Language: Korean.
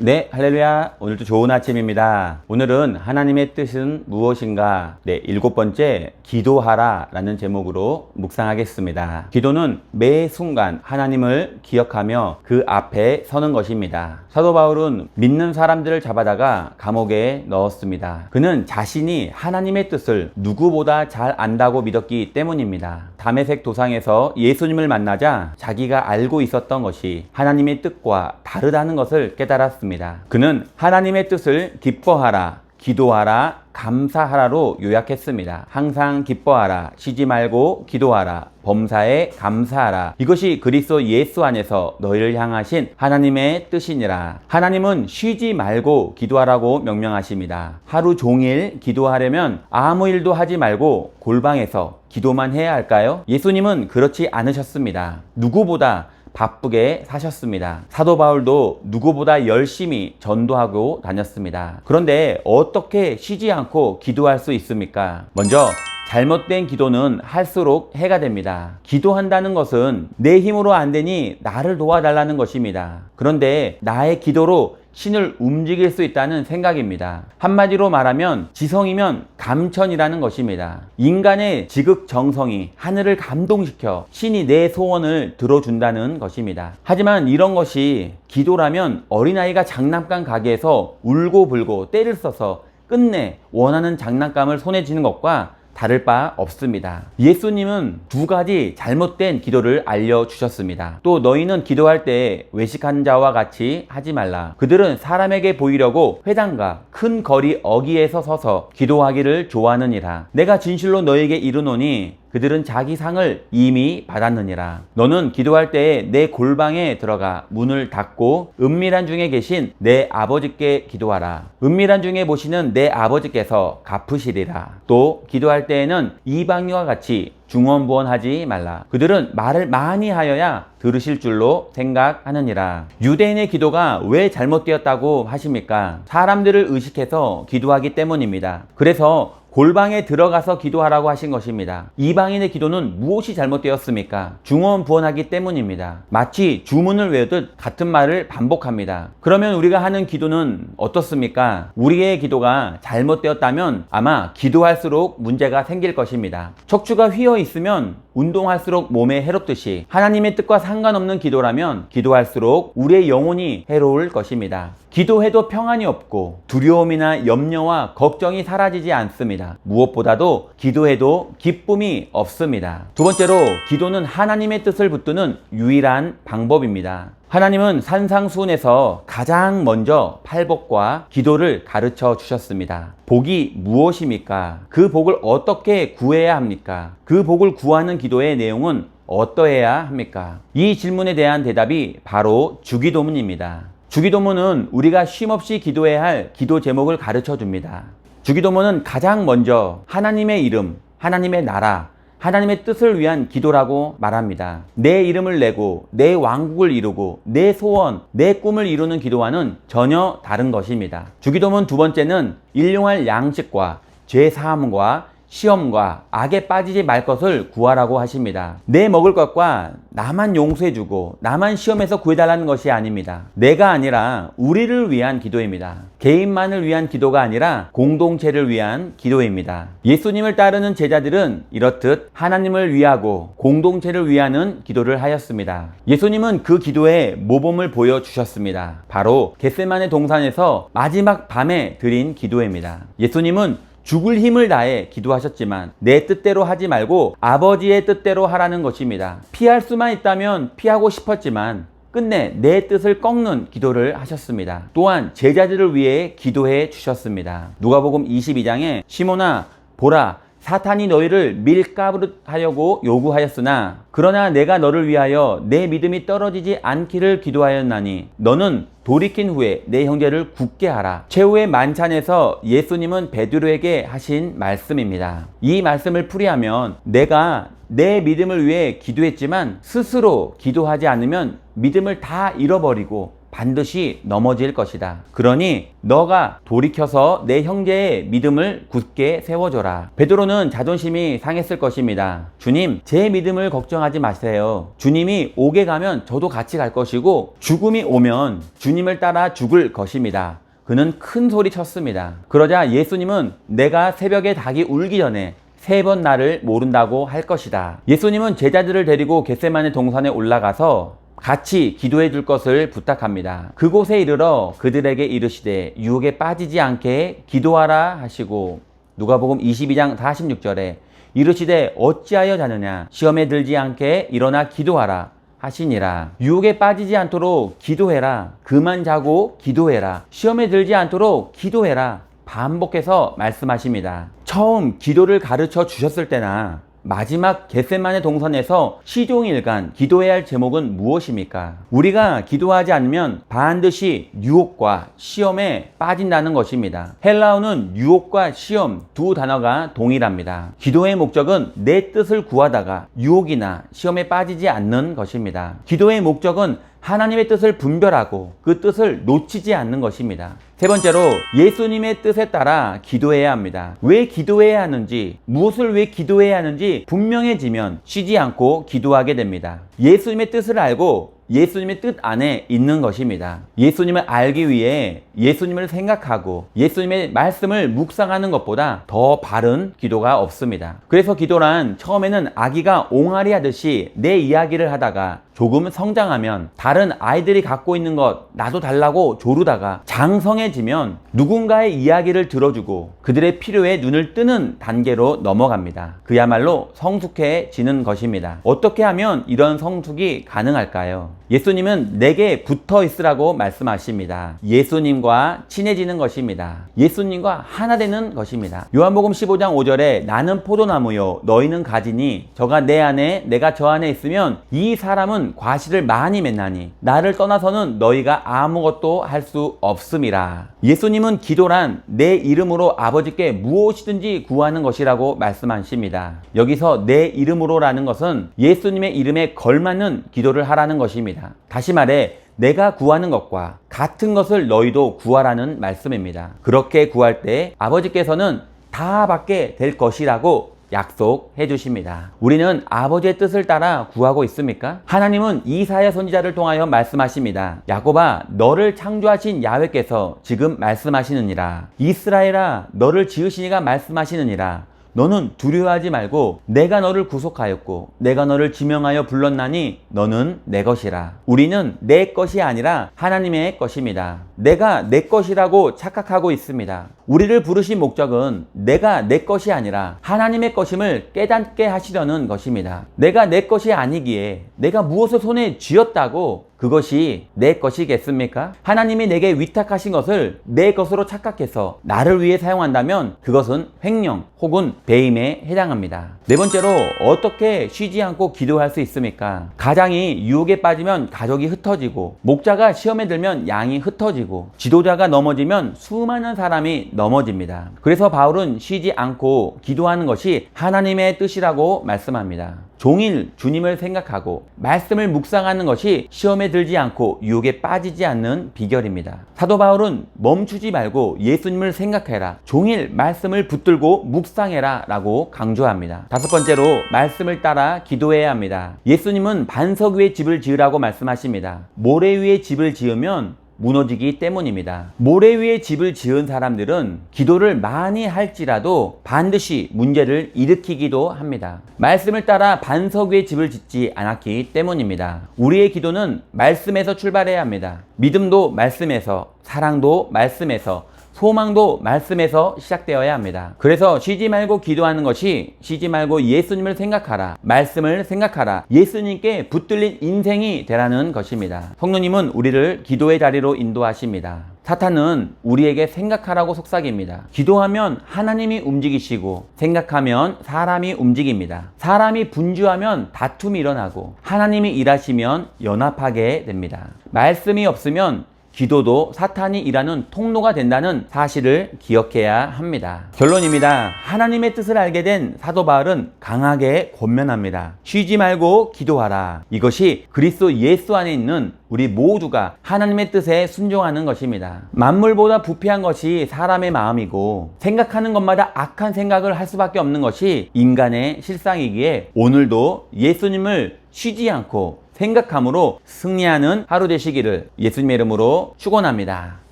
네, 할렐루야. 오늘도 좋은 아침입니다. 오늘은 하나님의 뜻은 무엇인가? 네, 7번째 기도하라 라는 제목으로 묵상하겠습니다. 기도는 매 순간 하나님을 기억하며 그 앞에 서는 것입니다. 사도 바울은 믿는 사람들을 잡아다가 감옥에 넣었습니다. 그는 자신이 하나님의 뜻을 누구보다 잘 안다고 믿었기 때문입니다. 다메섹 도상에서 예수님을 만나자 자기가 알고 있었던 것이 하나님의 뜻과 다르다는 것을 깨달았습니다. 그는 하나님의 뜻을 기뻐하라, 기도하라, 감사하라로 요약했습니다. 항상 기뻐하라, 쉬지 말고 기도하라, 범사에 감사하라. 이것이 그리스도 예수 안에서 너희를 향하신 하나님의 뜻이니라. 하나님은 쉬지 말고 기도하라고 명령하십니다. 하루 종일 기도하려면 아무 일도 하지 말고 골방에서 기도만 해야 할까요? 예수님은 그렇지 않으셨습니다. 누구보다 바쁘게 사셨습니다. 사도 바울도 누구보다 열심히 전도하고 다녔습니다. 그런데 어떻게 쉬지 않고 기도할 수 있습니까? 먼저 잘못된 기도는 할수록 해가 됩니다. 기도한다는 것은 내 힘으로 안 되니 나를 도와달라는 것입니다. 그런데 나의 기도로 신을 움직일 수 있다는 생각입니다. 한마디로 말하면 지성이면 감천이라는 것입니다. 인간의 지극정성이 하늘을 감동시켜 신이 내 소원을 들어준다는 것입니다. 하지만 이런 것이 기도라면 어린아이가 장난감 가게에서 울고불고 때를 써서 끝내 원하는 장난감을 손에 쥐는 것과 다를 바 없습니다. 예수님은 두 가지 잘못된 기도를 알려주셨습니다. 또 너희는 기도할 때 외식하는 자와 같이 하지 말라. 그들은 사람에게 보이려고 회당과 큰 거리 어귀에서 서서 기도하기를 좋아하느니라. 내가 진실로 너희에게 이르노니 그들은 자기 상을 이미 받았느니라. 너는 기도할 때에 내 골방에 들어가 문을 닫고 은밀한 중에 계신 내 아버지께 기도하라. 은밀한 중에 보시는 내 아버지께서 갚으시리라. 또 기도할 때에는 이방인과 같이 중언부언하지 말라. 그들은 말을 많이 하여야 들으실 줄로 생각하느니라. 유대인의 기도가 왜 잘못되었다고 하십니까? 사람들을 의식해서 기도하기 때문입니다. 그래서 골방에 들어가서 기도하라고 하신 것입니다. 이방인의 기도는 무엇이 잘못되었습니까? 중언부언하기 때문입니다. 마치 주문을 외우듯 같은 말을 반복합니다. 그러면 우리가 하는 기도는 어떻습니까? 우리의 기도가 잘못되었다면 아마 기도할수록 문제가 생길 것입니다. 척추가 휘어 있으면 운동할수록 몸에 해롭듯이 하나님의 뜻과 상관없는 기도라면 기도할수록 우리의 영혼이 해로울 것입니다. 기도해도 평안이 없고 두려움이나 염려와 걱정이 사라지지 않습니다. 무엇보다도 기도해도 기쁨이 없습니다. 두 번째로 기도는 하나님의 뜻을 붙드는 유일한 방법입니다. 하나님은 산상수훈에서 가장 먼저 팔복과 기도를 가르쳐 주셨습니다. 복이 무엇입니까? 그 복을 어떻게 구해야 합니까? 그 복을 구하는 기도의 내용은 어떠해야 합니까? 이 질문에 대한 대답이 바로 주기도문입니다. 주기도문은 우리가 쉼없이 기도해야 할 기도 제목을 가르쳐 줍니다. 주기도문은 가장 먼저 하나님의 이름, 하나님의 나라, 하나님의 뜻을 위한 기도라고 말합니다. 내 이름을 내고 내 왕국을 이루고 내 소원, 내 꿈을 이루는 기도와는 전혀 다른 것입니다. 주기도문 두 번째는 일용할 양식과 죄 사함과 시험과 악에 빠지지 말 것을 구하라고 하십니다. 내 먹을 것과 나만 용서해주고 나만 시험에서 구해달라는 것이 아닙니다. 내가 아니라 우리를 위한 기도입니다. 개인만을 위한 기도가 아니라 공동체를 위한 기도입니다. 예수님을 따르는 제자들은 이렇듯 하나님을 위하고 공동체를 위하는 기도를 하였습니다. 예수님은 그 기도의 모범을 보여주셨습니다. 바로 겟세마네 동산에서 마지막 밤에 드린 기도입니다. 예수님은 죽을 힘을 다해 기도하셨지만 내 뜻대로 하지 말고 아버지의 뜻대로 하라는 것입니다. 피할 수만 있다면 피하고 싶었지만 끝내 내 뜻을 꺾는 기도를 하셨습니다. 또한 제자들을 위해 기도해 주셨습니다. 누가복음 22장에 시몬아 보라 사탄이 너희를 밀가부르하려고 요구하였으나 그러나 내가 너를 위하여 내 믿음이 떨어지지 않기를 기도하였나니 너는 돌이킨 후에 내 형제를 굳게 하라. 최후의 만찬에서 예수님은 베드로에게 하신 말씀입니다. 이 말씀을 풀이하면 내가 내 믿음을 위해 기도했지만 스스로 기도하지 않으면 믿음을 다 잃어버리고 반드시 넘어질 것이다. 그러니 너가 돌이켜서 내 형제의 믿음을 굳게 세워줘라. 베드로는 자존심이 상했을 것입니다. 주님, 제 믿음을 걱정하지 마세요. 주님이 오게 가면 저도 같이 갈 것이고 죽음이 오면 주님을 따라 죽을 것입니다. 그는 큰 소리 쳤습니다. 그러자 예수님은 내가 새벽에 닭이 울기 전에 3번 나를 모른다고 할 것이다. 예수님은 제자들을 데리고 겟세마네 동산에 올라가서 같이 기도해 줄 것을 부탁합니다. 그곳에 이르러 그들에게 이르시되 유혹에 빠지지 않게 기도하라 하시고 누가복음 22장 46절에 이르시되 어찌하여 자느냐 시험에 들지 않게 일어나 기도하라 하시니라. 유혹에 빠지지 않도록 기도해라. 그만 자고 기도해라. 시험에 들지 않도록 기도해라. 반복해서 말씀하십니다. 처음 기도를 가르쳐 주셨을 때나 마지막 겟세마네 동산에서 시종일관 기도해야 할 제목은 무엇입니까? 우리가 기도하지 않으면 반드시 유혹과 시험에 빠진다는 것입니다. 헬라어는 유혹과 시험 두 단어가 동일합니다. 기도의 목적은 내 뜻을 구하다가 유혹이나 시험에 빠지지 않는 것입니다. 기도의 목적은 하나님의 뜻을 분별하고 그 뜻을 놓치지 않는 것입니다. 세 번째로 예수님의 뜻에 따라 기도해야 합니다. 왜 기도해야 하는지, 무엇을 왜 기도해야 하는지 분명해지면 쉬지 않고 기도하게 됩니다. 예수님의 뜻을 알고 예수님의 뜻 안에 있는 것입니다. 예수님을 알기 위해 예수님을 생각하고 예수님의 말씀을 묵상하는 것보다 더 바른 기도가 없습니다. 그래서 기도란 처음에는 아기가 옹알이 하듯이 내 이야기를 하다가 조금 성장하면 다른 아이들이 갖고 있는 것 나도 달라고 조르다가 장성해지면 누군가의 이야기를 들어주고 그들의 필요에 눈을 뜨는 단계로 넘어갑니다. 그야말로 성숙해지는 것입니다. 어떻게 하면 이런 성숙이 가능할까요? 예수님은 내게 붙어 있으라고 말씀하십니다. 예수님과 친해지는 것입니다. 예수님과 하나 되는 것입니다. 요한복음 15장 5절에 나는 포도나무요 너희는 가지니 저가 내 안에 내가 저 안에 있으면 이 사람은 과실을 많이 맺나니 나를 떠나서는 너희가 아무것도 할 수 없음이라. 예수님은 기도란 내 이름으로 아버지께 무엇이든지 구하는 것이라고 말씀하십니다. 여기서 내 이름으로라는 것은 예수님의 이름에 걸맞는 기도를 하라는 것입니다. 다시 말해 내가 구하는 것과 같은 것을 너희도 구하라는 말씀입니다. 그렇게 구할 때 아버지께서는 다 받게 될 것이라고 약속해 주십니다. 우리는 아버지의 뜻을 따라 구하고 있습니까? 하나님은 이사야 선지자를 통하여 말씀하십니다. 야곱아 너를 창조하신 야훼께서 지금 말씀하시느니라. 이스라엘아 너를 지으시니가 말씀하시느니라. 너는 두려워하지 말고 내가 너를 구속하였고 내가 너를 지명하여 불렀나니 너는 내 것이라. 우리는 내 것이 아니라 하나님의 것입니다. 내가 내 것이라고 착각하고 있습니다. 우리를 부르신 목적은 내가 내 것이 아니라 하나님의 것임을 깨닫게 하시려는 것입니다. 내가 내 것이 아니기에 내가 무엇을 손에 쥐었다고 그것이 내 것이겠습니까? 하나님이 내게 위탁하신 것을 내 것으로 착각해서 나를 위해 사용한다면 그것은 횡령 혹은 배임에 해당합니다. 네 번째로 어떻게 쉬지 않고 기도할 수 있습니까? 가장이 유혹에 빠지면 가족이 흩어지고 목자가 시험에 들면 양이 흩어지고 지도자가 넘어지면 수많은 사람이 넘어집니다. 그래서 바울은 쉬지 않고 기도하는 것이 하나님의 뜻이라고 말씀합니다. 종일 주님을 생각하고 말씀을 묵상하는 것이 시험에 들지 않고 유혹에 빠지지 않는 비결입니다. 사도 바울은 멈추지 말고 예수님을 생각해라. 종일 말씀을 붙들고 묵상해라 라고 강조합니다. 다섯 번째로 말씀을 따라 기도해야 합니다. 예수님은 반석 위에 집을 지으라고 말씀하십니다. 모래 위에 집을 지으면 무너지기 때문입니다. 모래 위에 집을 지은 사람들은 기도를 많이 할지라도 반드시 문제를 일으키기도 합니다. 말씀을 따라 반석 위에 집을 짓지 않았기 때문입니다. 우리의 기도는 말씀에서 출발해야 합니다. 믿음도 말씀에서, 사랑도 말씀에서, 소망도 말씀에서 시작되어야 합니다. 그래서 쉬지 말고 기도하는 것이 쉬지 말고 예수님을 생각하라, 말씀을 생각하라, 예수님께 붙들린 인생이 되라는 것입니다. 성령님은 우리를 기도의 자리로 인도하십니다. 사탄은 우리에게 생각하라고 속삭입니다. 기도하면 하나님이 움직이시고 생각하면 사람이 움직입니다. 사람이 분주하면 다툼이 일어나고 하나님이 일하시면 연합하게 됩니다. 말씀이 없으면 기도도 사탄이 일하는 통로가 된다는 사실을 기억해야 합니다. 결론입니다. 하나님의 뜻을 알게 된 사도 바울은 강하게 권면합니다. 쉬지 말고 기도하라. 이것이 그리스도 예수 안에 있는 우리 모두가 하나님의 뜻에 순종하는 것입니다. 만물보다 부패한 것이 사람의 마음이고 생각하는 것마다 악한 생각을 할 수밖에 없는 것이 인간의 실상이기에 오늘도 예수님을 쉬지 않고 생각함으로 승리하는 하루 되시기를 예수님의 이름으로 축원합니다.